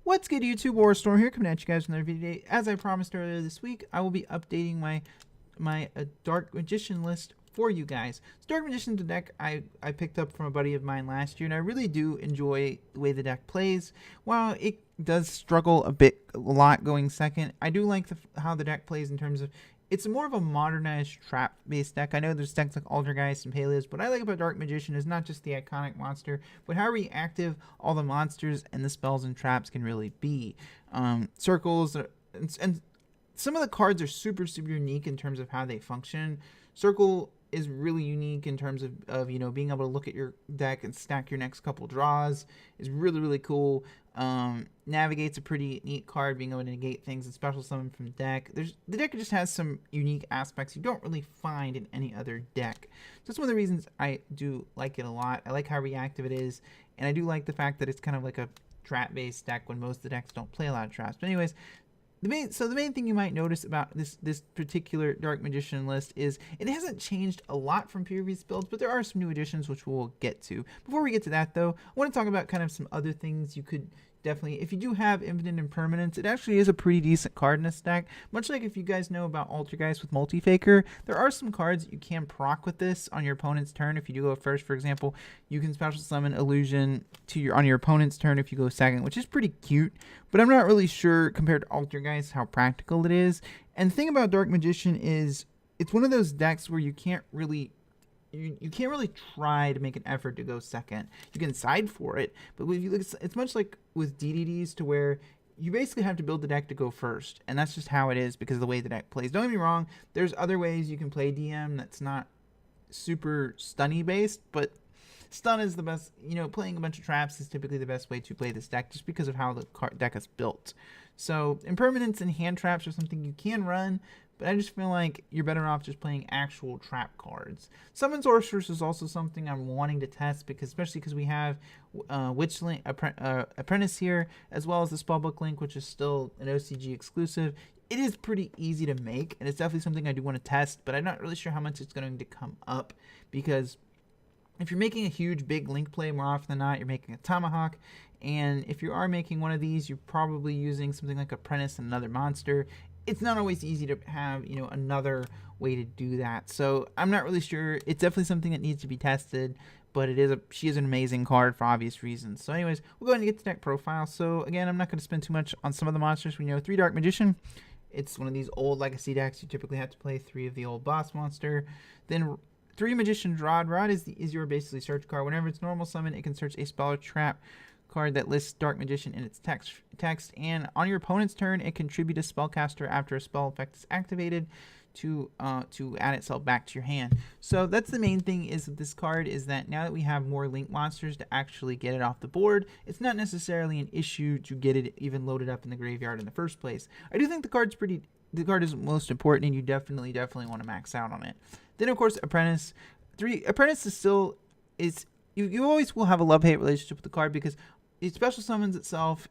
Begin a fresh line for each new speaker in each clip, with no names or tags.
What's good, YouTube? Warstorm here, coming at you guys with another video. As I promised earlier this week, I will be updating my Dark Magician list for you guys. So Dark Magician's a deck I picked up from a buddy of mine last year, and I really do enjoy the way the deck plays. While it does struggle a lot going second, I do like how the deck plays in terms of it's more of a modernized trap-based deck. I know there's decks like Altergeist and Paleos, but what I like about Dark Magician is not just the iconic monster, but how reactive all the monsters and the spells and traps can really be. Circles, and some of the cards are super unique in terms of how they function. Circle is really unique in terms of being able to look at your deck and stack your next couple draws is really cool. Navigate's a pretty neat card, being able to negate things and special summon from deck. The deck just has some unique aspects you don't really find in any other deck. So that's one of the reasons I do like it a lot. I like how reactive it is, and I do like the fact that it's kind of like a trap-based deck when most of the decks don't play a lot of traps. But anyways, the main thing you might notice about this particular Dark Magician list is it hasn't changed a lot from previous builds, but there are some new additions which we'll get to. Before we get to that though, I want to talk about kind of some other things you could definitely, if you do have Infinite Impermanence, it actually is a pretty decent card in this deck. Much like if you guys know about Altergeist with Multi-Faker, there are some cards that you can proc with this on your opponent's turn. If you do go first, for example, you can special summon Illusion on your opponent's turn if you go second, which is pretty cute, but I'm not really sure compared to Altergeist how practical it is. And the thing about Dark Magician is it's one of those decks where you can't really try to make an effort to go second. You can side for it, but if you look, it's much like with DDDs to where you basically have to build the deck to go first, and that's just how it is because of the way the deck plays. Don't get me wrong, there's other ways you can play DM that's not super stunny based, but stun is the best. Playing a bunch of traps is typically the best way to play this deck just because of how the deck is built. So impermanence and hand traps are something you can run, but I just feel like you're better off just playing actual trap cards. Summon Sorceress is also something I'm wanting to test, especially because we have Witchling Apprentice here, as well as the Spellbook Link, which is still an OCG exclusive. It is pretty easy to make, and it's definitely something I do want to test, but I'm not really sure how much it's going to come up, because if you're making a huge big link play, more often than not, you're making a Tomahawk, and if you are making one of these, you're probably using something like Apprentice and another monster. It's not always easy to have, another way to do that. So I'm not really sure. It's definitely something that needs to be tested, but she is an amazing card for obvious reasons. So anyways, we'll go ahead and get to deck profile. So again, I'm not going to spend too much on some of the monsters. We know 3 Dark Magician. It's one of these old legacy decks. You typically have to play 3 of the old boss monster. Then 3 Magician's Rod. Rod is your basically search card. Whenever it's normal summon, it can search a spell or trap card that lists Dark Magician in its text, and on your opponent's turn, it contributes a spellcaster after a spell effect is activated to add itself back to your hand. So that's the main thing is with this card, is that now that we have more link monsters to actually get it off the board, it's not necessarily an issue to get it even loaded up in the graveyard in the first place. I do think the card is most important, and you definitely want to max out on it. Then of course Apprentice. Apprentice is you always will have a love-hate relationship with the card because it special summons itself.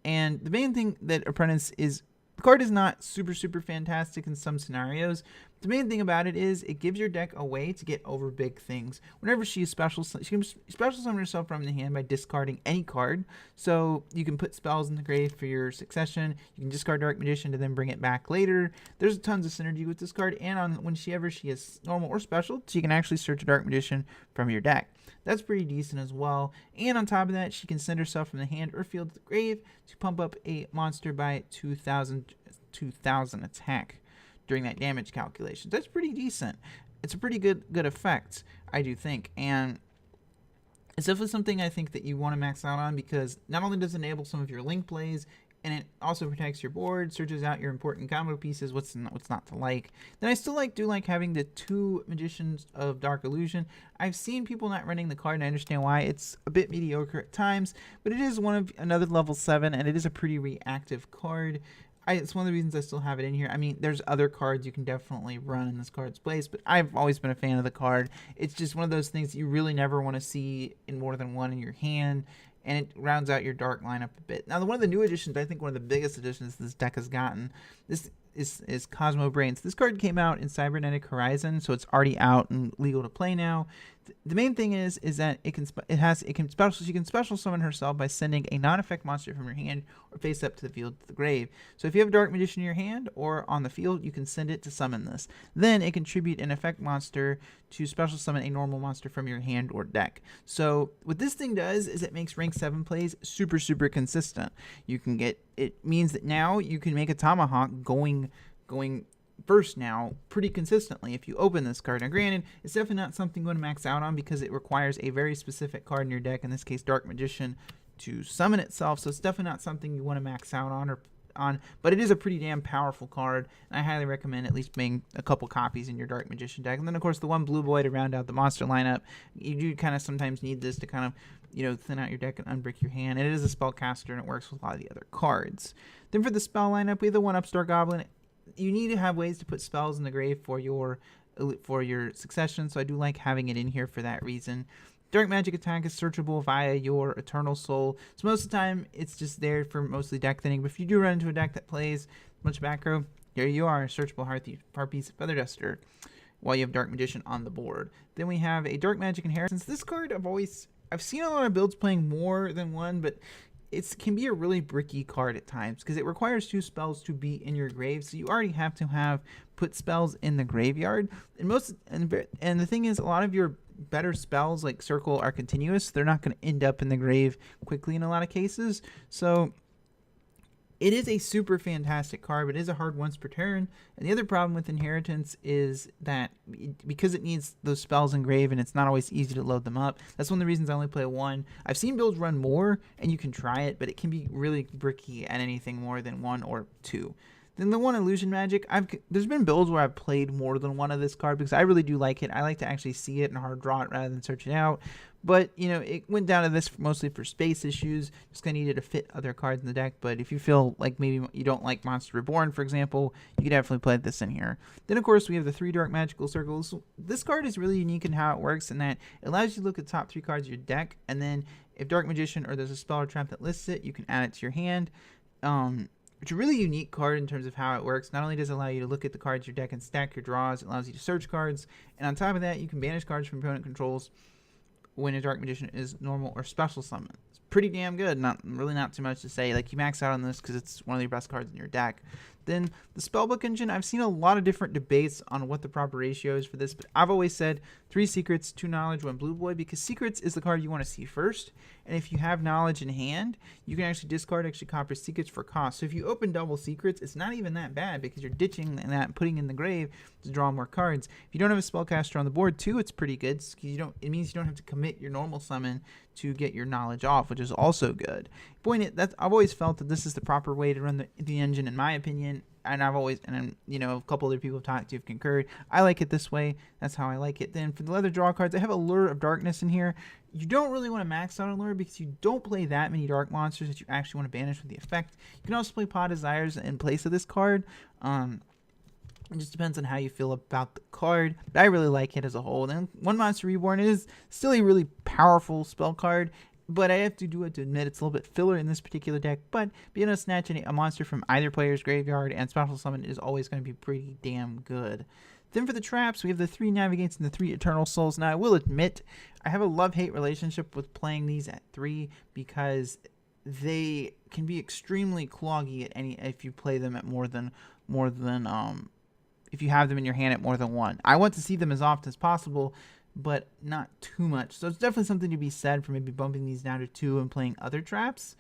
And the main thing that Apprentice is, the card is not super fantastic in some scenarios. The main thing about it is it gives your deck a way to get over big things. Whenever she can special summon herself from the hand by discarding any card. So you can put spells in the grave for your succession. You can discard Dark Magician to then bring it back later. There's tons of synergy with this card, and whenever she is normal or special, she can actually search a Dark Magician from your deck. That's pretty decent as well. And on top of that, she can send herself from the hand or field to the grave to pump up a monster by 2,000 attack during that damage calculation. That's pretty decent. It's a pretty good effect, I do think. And it's definitely something I think that you want to max out on, because not only does it enable some of your link plays, and it also protects your board, searches out your important combo pieces, what's not to like. Then I still do like having the 2 Magicians of Dark Illusion. I've seen people not running the card, and I understand why. It's a bit mediocre at times, but it is another level 7, and it is a pretty reactive card. It's one of the reasons I still have it in here. I mean, there's other cards you can definitely run in this card's place, but I've always been a fan of the card. It's just one of those things that you really never want to see in more than one in your hand, and it rounds out your dark lineup a bit. Now, one of the new additions, I think one of the biggest additions this deck has gotten, this is Cosmo Brains. This card came out in Cybernetic Horizon, so it's already out and legal to play now. The main thing is that you can special summon herself by sending a non-effect monster from your hand or face up to the field to the grave. So if you have a Dark Magician in your hand or on the field, you can send it to summon this. Then it can tribute an effect monster to special summon a normal monster from your hand or deck. So what this thing does is it makes rank 7 plays super consistent. It means that now you can make a Tomahawk going first now pretty consistently if you open this card. Now granted, it's definitely not something you want to max out on because it requires a very specific card in your deck, in this case Dark Magician, to summon itself, so it's definitely not something you want to max out on, but it is a pretty damn powerful card, and I highly recommend at least being a couple copies in your Dark Magician deck. And then of course the one blue boy to round out the monster lineup. You do kind of sometimes need this to kind of, you know, thin out your deck and unbrick your hand, and it is a spellcaster and it works with a lot of the other cards. Then for the spell lineup, we have the 1-up Star Goblin. You need to have ways to put spells in the grave for your succession, so I do like having it in here for that reason. Dark Magic attack is searchable via your Eternal Soul, so most of the time it's just there for mostly deck thinning, but if you do run into a deck that plays a bunch of back row, there you are, searchable Harpies, Feather Duster, while you have Dark Magician on the board. Then we have a Dark Magic Inheritance. This card I've seen a lot of builds playing more than one, but it can be a really bricky card at times because it requires 2 spells to be in your grave, so you already have to put spells in the graveyard. And the thing is, a lot of your better spells like Circle are continuous. They're not going to end up in the grave quickly in a lot of cases. So it is a super fantastic card, but it is a hard once per turn. And the other problem with Inheritance is that because it needs those spells engraved and it's not always easy to load them up, that's one of the reasons I only play 1. I've seen builds run more, and you can try it, but it can be really bricky at anything more than 1 or 2. Then the 1 Illusion Magic, there's been builds where I've played more than 1 of this card because I really do like it. I like to actually see it and hard draw it rather than search it out. But, you know, it went down to this mostly for space issues. Just kind of needed to fit other cards in the deck. But if you feel like maybe you don't like Monster Reborn, for example, you could definitely play this in here. Then, of course, we have the 3 Dark Magical Circles. This card is really unique in how it works in that it allows you to look at the top 3 cards of your deck. And then if Dark Magician or there's a spell or trap that lists it, you can add it to your hand. It's a really unique card in terms of how it works. Not only does it allow you to look at the cards in your deck and stack your draws, it allows you to search cards. And on top of that, you can banish cards from opponent controls when a Dark Magician is normal or special summon. It's pretty damn good. Not too much to say. Like, you max out on this because it's one of your best cards in your deck. Then the Spellbook Engine, I've seen a lot of different debates on what the proper ratio is for this, but I've always said 3 Secrets, 2 Knowledge, 1 Blue Boy, because Secrets is the card you want to see first, and if you have Knowledge in hand, you can actually discard extra copper Secrets for cost. So if you open double Secrets, it's not even that bad because you're ditching that and putting in the grave to draw more cards. If you don't have a Spellcaster on the board too, it's pretty good. It means you don't have to commit your normal summon to get your Knowledge off, which is also good. I've always felt that this is the proper way to run the engine, in my opinion. And a couple other people I've talked to have concurred. I like it this way. That's how I like it. Then for the leather draw cards, I have Allure of Darkness in here. You don't really want to max out Allure because you don't play that many dark monsters that you actually want to banish with the effect. You can also play Paw Desires in place of this card. It just depends on how you feel about the card, but I really like it as a whole. Then 1 Monster Reborn is still a really powerful spell card, but I have to admit it's a little bit filler in this particular deck. But being able to snatch a monster from either player's graveyard and special summon is always going to be pretty damn good. Then for the traps, we have the 3 Navigates and the 3 Eternal Souls. Now, I will admit, I have a love-hate relationship with playing these at 3 because they can be extremely cloggy if you play them at more than if you have them in your hand at more than 1. I want to see them as often as possible, but not too much. So it's definitely something to be said for maybe bumping these down to 2 and playing other traps.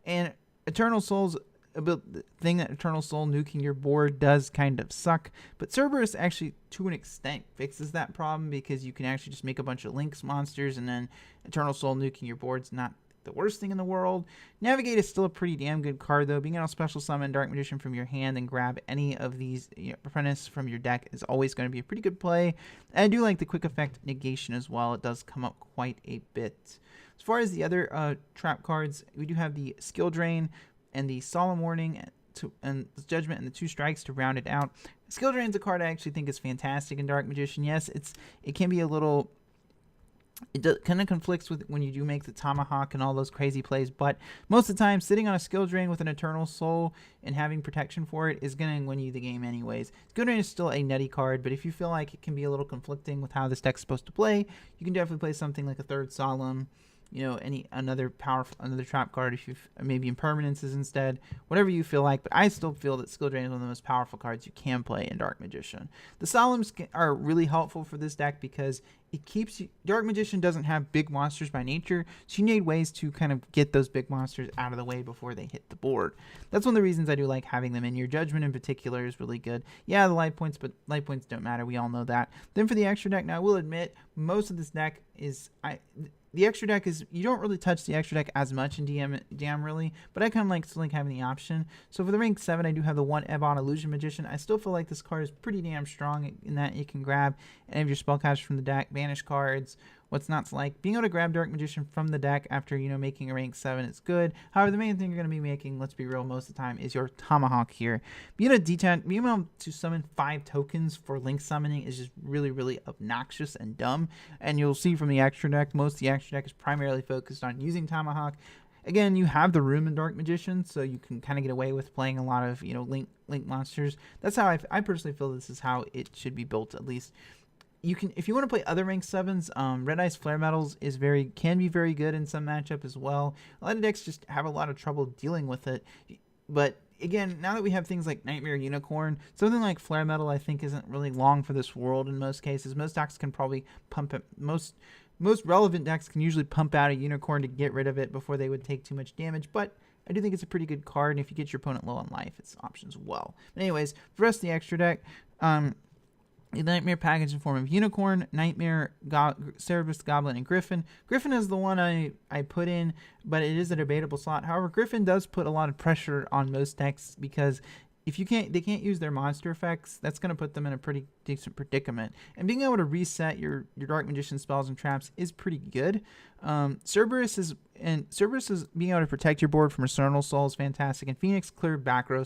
And Eternal Souls, the thing that Eternal Soul nuking your board does kind of suck, but Cerberus actually to an extent fixes that problem because you can actually just make a bunch of Lynx monsters, and then Eternal Soul nuking your board's not the worst thing in the world. Navigate is still a pretty damn good card though. Being able to special summon Dark Magician from your hand and grab any of these Apprentice from your deck is always going to be a pretty good play. And I do like the quick effect negation as well. It does come up quite a bit. As far as the other trap cards, we do have the Skill Drain and the Solemn Warning and Judgment and the 2 Strikes to round it out. Skill Drain is a card I actually think is fantastic in Dark Magician. Yes, it can be a little It kind of conflicts with when you do make the tomahawk and all those crazy plays, but most of the time sitting on a skill drain with an eternal soul and having protection for it is going to win you the game anyways. Skill drain is still a nutty card, but if you feel like it can be a little conflicting with how this deck's supposed to play, you can definitely play something like a third solemn, you know, another trap card, if you maybe impermanences instead, whatever you feel like. But I still feel that skill drain is one of the most powerful cards you can play in Dark Magician. The solemns are really helpful for this deck because it keeps you. Dark Magician doesn't have big monsters by nature, so you need ways to kind of get those big monsters out of the way before they hit the board. That's one of the reasons I do like having them in. Your Judgment in particular is really good. Yeah, the life points, but life points don't matter. We all know that. Then for the extra deck, now I will admit most of this deck is the extra deck is, you don't really touch the extra deck as much in DM really, but I kind of like having the option. So for the rank 7, I do have the 1 Ebon Illusion Magician. I still feel like this card is pretty damn strong in that you can grab any of your spellcasters from the deck, banish cards, what's not to like. Being able to grab Dark Magician from the deck after, you know, making a rank 7 is good. However, the main thing you're going to be making, let's be real, most of the time is your Tomahawk here. Being able to summon 5 tokens for link summoning is just really, really obnoxious and dumb. And you'll see from the extra deck, most of the extra deck is primarily focused on using Tomahawk. Again, you have the room in Dark Magician, so you can kind of get away with playing a lot of, you know, link monsters. That's how I personally feel this is how it should be built, at least. You can, if you want to play other rank 7s, Red Ice Flare Metals can be very good in some matchup as well. A lot of decks just have a lot of trouble dealing with it. But again, now that we have things like Nightmare Unicorn, something like Flare Metal I think isn't really long for this world in most cases. Most decks can probably pump it, most relevant decks can usually pump out a Unicorn to get rid of it before they would take too much damage, but I do think it's a pretty good card, and if you get your opponent low on life, it's an option as well. But anyways, for the rest of the extra deck, the Nightmare package in form of Unicorn, Nightmare, Cerberus, Goblin, and Griffin. Griffin is the one I put in, but it is a debatable slot. However, Griffin does put a lot of pressure on most decks because if they can't use their monster effects, that's going to put them in a pretty decent predicament. And being able to reset your Dark Magician spells and traps is pretty good. Cerberus is being able to protect your board from Eternal Soul is fantastic, and Phoenix clear back row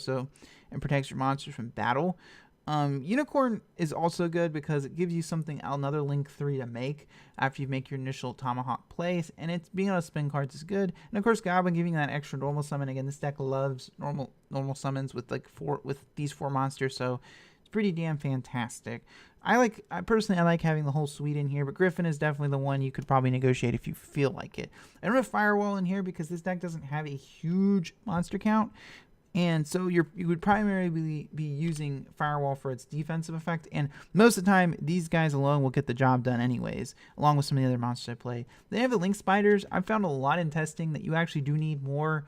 and protects your monsters from battle. Unicorn is also good because it gives you another link 3 to make after you make your initial Tomahawk plays, and it's being able to spin cards is good. And of course, Goblin giving that extra normal summon. Again, this deck loves normal summons with these 4 monsters, so it's pretty damn fantastic. I personally like having the whole suite in here, but Griffin is definitely the one you could probably negotiate if you feel like it. I don't have Firewall in here because this deck doesn't have a huge monster count. And so you would primarily be using Firewall for its defensive effect, and most of the time these guys alone will get the job done anyways, along with some of the other monsters I play. They have the Link Spiders. I've found a lot in testing that you actually do need more.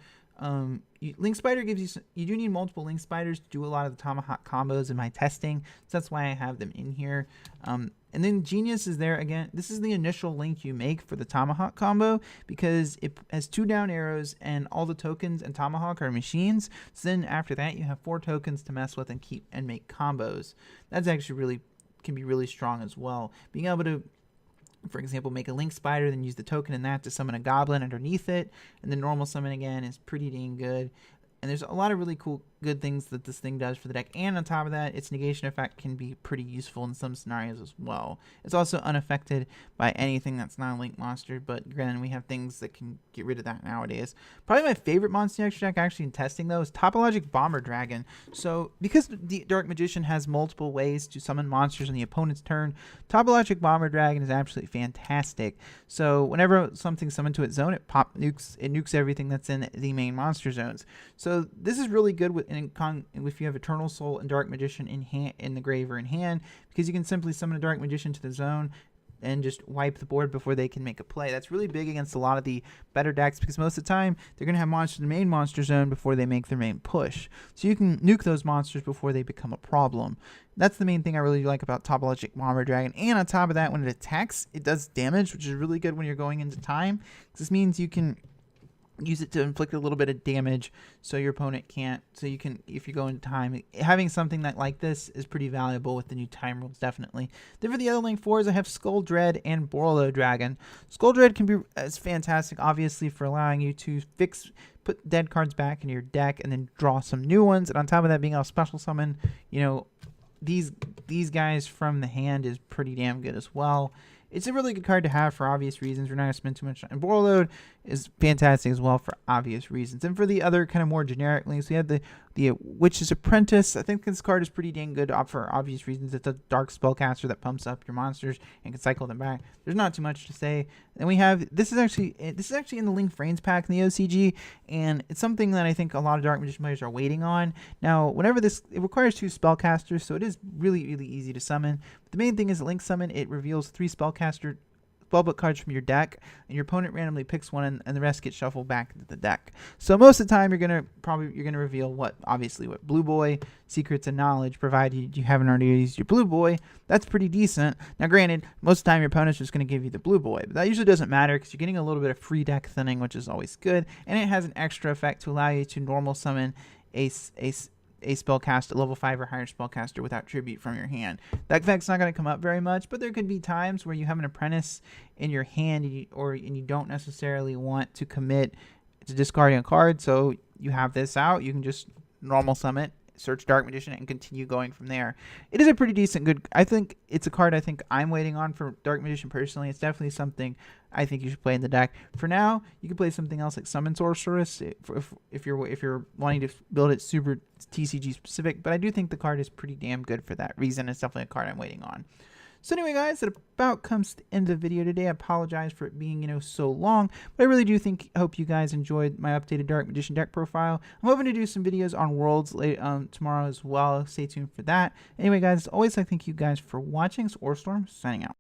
Link Spider you do need multiple Link Spiders to do a lot of the Tomahawk combos in my testing, so that's why I have them in here. And then Genius is there again. This is the initial link you make for the Tomahawk combo because it has 2 down arrows and all the tokens and Tomahawk are machines. So then after that you have 4 tokens to mess with and make combos. That's actually can be really strong as well. Being able to, for example, make a Link Spider, then use the token in that to summon a Goblin underneath it, and then normal summon again is pretty dang good. And there's a lot of really good things that this thing does for the deck. And on top of that, its negation effect can be pretty useful in some scenarios as well. It's also unaffected by anything that's not a Link monster, but granted, we have things that can get rid of that nowadays. Probably my favorite monster extra deck actually in testing, though, is Topologic Bomber Dragon. So because the Dark Magician has multiple ways to summon monsters on the opponent's turn, Topologic Bomber Dragon is absolutely fantastic. So whenever something's summoned to its zone, it nukes everything that's in the main monster zones. So this is really good if you have Eternal Soul and Dark Magician in the grave or in hand, because you can simply summon a Dark Magician to the zone and just wipe the board before they can make a play. That's really big against a lot of the better decks because most of the time they're going to have monsters in the main monster zone before they make their main push. So you can nuke those monsters before they become a problem. That's the main thing I really like about Topologic Bomber Dragon. And on top of that, when it attacks, it does damage, which is really good when you're going into time. This means you can use it to inflict a little bit of damage so your opponent can't, so you can, if you go into time, having something like this is pretty valuable with the new time rules, definitely. Then for the other link 4s, I have Skull Dread and Borlo Dragon. Skull Dread can be as fantastic, obviously, for allowing you to put dead cards back into your deck and then draw some new ones, and on top of that, being able to special summon, you know, these guys from the hand is pretty damn good as well. It's a really good card to have for obvious reasons. We're not going to spend too much time. Warlord is fantastic as well for obvious reasons. And for the other kind of more generic links, we have the Witch's Apprentice. I think this card is pretty dang good for obvious reasons. It's a dark spellcaster that pumps up your monsters and can cycle them back. There's not too much to say. And we have this is actually in the Link Frames pack in the OCG, and it's something that I think a lot of Dark Magician players are waiting on. Now, whenever it requires 2 spellcasters, so it is really easy to summon. But the main thing is Link Summon. It reveals 3 spellcaster spellbook cards from your deck, and your opponent randomly picks one, and the rest get shuffled back into the deck. So most of the time, you're gonna reveal what Blue Boy, Secrets, and Knowledge, provided you haven't already used your Blue Boy. That's pretty decent. Now, granted, most of the time your opponent's just gonna give you the Blue Boy, but that usually doesn't matter because you're getting a little bit of free deck thinning, which is always good, and it has an extra effect to allow you to normal summon a spellcaster, level 5 or higher spellcaster without tribute from your hand. That effect's not going to come up very much, but there could be times where you have an apprentice in your hand and you don't necessarily want to commit to discarding a card, so you have this out. You can just normal summon, search Dark Magician, and continue going from there. It is a pretty decent good. I think it's a card I'm waiting on for Dark Magician personally. It's definitely something I think you should play in the deck. For now, you can play something else like Summon Sorceress if you're wanting to build it super TCG specific. But I do think the card is pretty damn good for that reason. It's definitely a card I'm waiting on. So anyway, guys, that about comes to the end of the video today. I apologize for it being, so long, but I really do hope you guys enjoyed my updated Dark Magician deck profile. I'm hoping to do some videos on Worlds tomorrow as well. Stay tuned for that. Anyway, guys, as always, I thank you guys for watching. It's Orstorm signing out.